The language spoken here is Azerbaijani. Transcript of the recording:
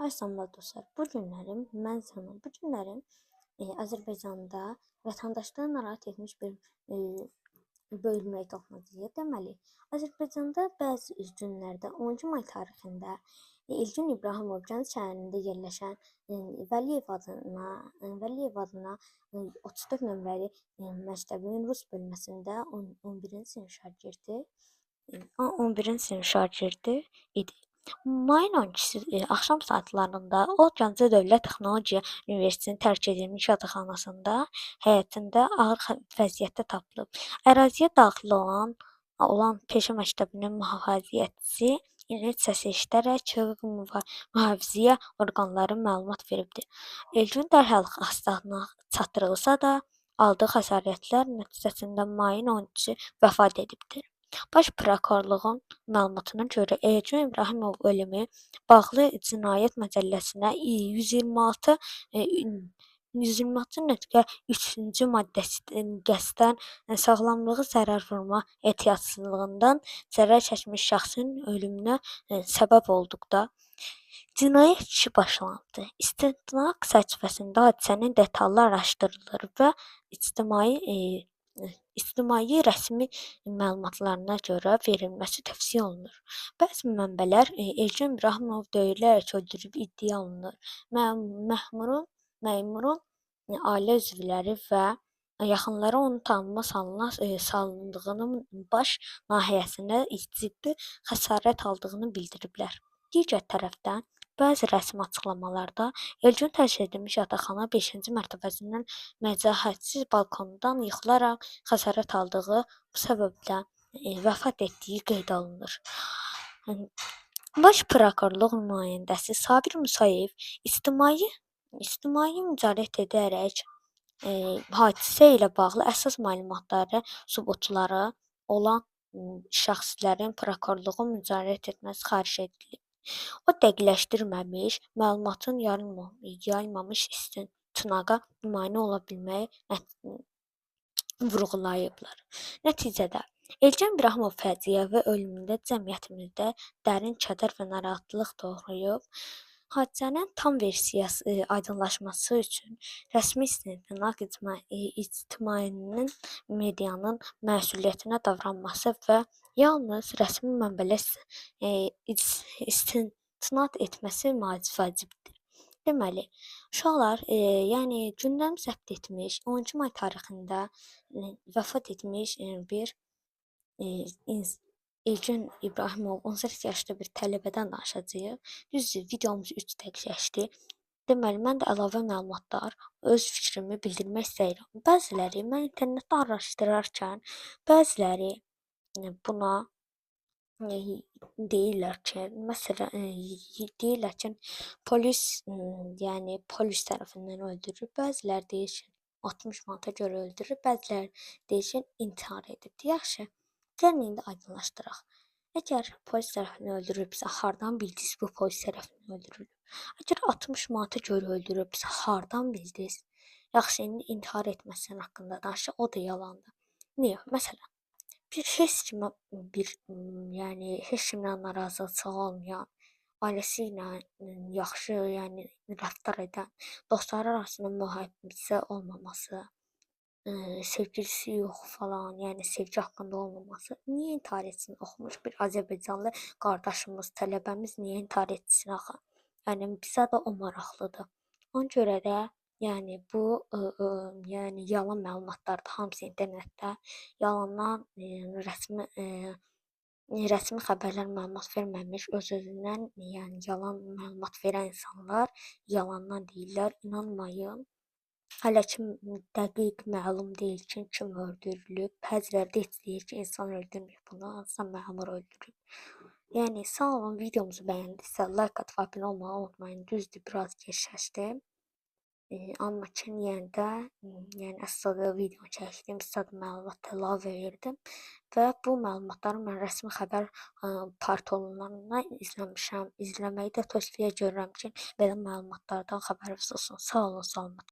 Ay salamlar dostlar. Bu günlərim Azərbaycanda vətəndaşlığı narahat etmiş bir e, bölünməyə toxunacağıq. Deməli, Azərbaycanda bəzi günlərdə 10 may tarixində İlkin İbrahimov Gəncə şəhərində yerləşən Vəliyev adına 34 nömrəli məktəbin rus bölməsində 11-ci sinif şagirdi 11-ci sinif şagirdi idi. Mayın 12-si axşam saatlarında o Gəncə Dövlət Texnologiya Universitetinin tərk edilmiş yataqxanasında həyətində ağır vəziyyətdə tapılıb. Əraziyə daxil olan peşə məktəbinin mühafizəçisi inək səsi eşidərək hüquq mühafizə orqanları məlumat veribdi. Elgün dərhal xəstəxanaya çatdırılsa da, aldığı xəsarətlər nəticəsində mayın 13-sü vəfat edibdir. Baş prokurorluğun məlumatına görə Elgün İbrahimov ölümü bağlı Cinayət Məcəlləsinə 126 maddəsi qəsdən sağlamlığı zərər vurma ehtiyatsızlığından zərər çəkmiş şəxsin ölümünə səbəb olduqda cinayət işi başlandı. İstinaq çərçivəsində hadisənin detallı araşdırılır və ictimai rəsmi məlumatlarına görə verilməsi tövsiyə olunur. Bəzi mənbələr Elgün İbrahimov döyülərək öldürüb iddia olunur. Məmurun ailə üzvləri və yaxınları onun tanınma salındığını, baş nahiyəsində ciddi xəsarət aldığını bildiriblər. Digər tərəfdən, bəzi rəsmi açıqlamalarda Elgün tərk edilmiş yataqxana 5-ci mərtəbəsindən məzahətsiz balkondan yıxılaraq xəsarət aldığı, bu səbəbdən vəfat etdiyi qeyd olunur. Baş prokurorluq nümayəndəsi Sabir Musayev ictimai mücadilət edərək hadisə ilə bağlı əsas məlumatları, sübutları olan şəxslərin prokurorluğa müraciət etməsi xahiş edilib. O dəqiqləşdirilməmiş, məlumatın yayılmamış istinaqa mane ola bilməyi vurğulayıblar. Nəticədə Elgün İbrahimov fəciyəvi ölümündə cəmiyyətimizdə dərin kədər və narahatlıq doğurub. Hadisənin tam versiyası aydınlaşması üçün rəsmi istinaq ictimaiyyətin medianın məsuliyyətinə davranması və yalnız rəsmi mənbələr istinad etməsi vacibdir. Deməli, uşaqlar, yəni gündəm zəbt etmiş 10 may tarixində vəfat etmiş bir İlkin İbrahimov 18 yaşlı bir tələbədən danışacağıq. Düzdür, videomuz 3 dəqiqədir. Deməli, mən də əlavə məlumatlar, öz fikrimi bildirmək istəyirəm. Bəziləri mən internetdə araşdırarkən, bəziləri buna deyirlər ki, məsələn, deyirlər ki, polis tərəfindən öldürülüb, bəziləri deyir ki, 60 manata görə öldürülüb, bəziləri deyir ki, intihar edib. Yaxşı, gəlin indi aydınlaşdıraq. Əgər polis tərəfindən öldürülübsə, hardan bildiniz bu polis tərəfindən öldürülüb? Əgər 60 manata görə öldürülübsə, hardan bildiniz? Yaxşı, indi intihar etməsinin haqqında danışaq, o da yalandır. Niyə? Məsələn, heç kimdən narazılığı olmayan, ailəsi ilə yaxşı, rəftar edən, dostları arasında mühafizə olmaması, sevgilisi yox falan, sevgi haqqında olmaması niyə intihar etsin? Oxumuş bir Azərbaycanlı qardaşımız, tələbəmiz niyə intihar etsin axı? Bizə də o maraqlıdır. Ona görə də bu yalan məlumatlardır, hamısı internetdə yalandan rəsmi xəbərlər məlumat verməmiş, öz-özündən yalan məlumat verən insanlar yalandan deyirlər, inanmayın. Hələ ki dəqiq məlum deyil ki, kim öldürülüb. Bəziləri də heç deyir ki, insan öldürməyib bunu, hansısa məmur öldürüb. Sağ olun, videomuzu bəyəndinizsə like atıb abunə olmağı unutmayın. Düzdür, biraz keçəcəkdir. Amma ki, əslində video çəkdim, istədim məlumat əlavə verdim və bu məlumatları mən rəsmi xəbər portallarından izləmişəm. İzləməyi də tövsiyə görürəm ki, belə məlumatlardan xəbəriniz olsun. Sağ olun, salamat.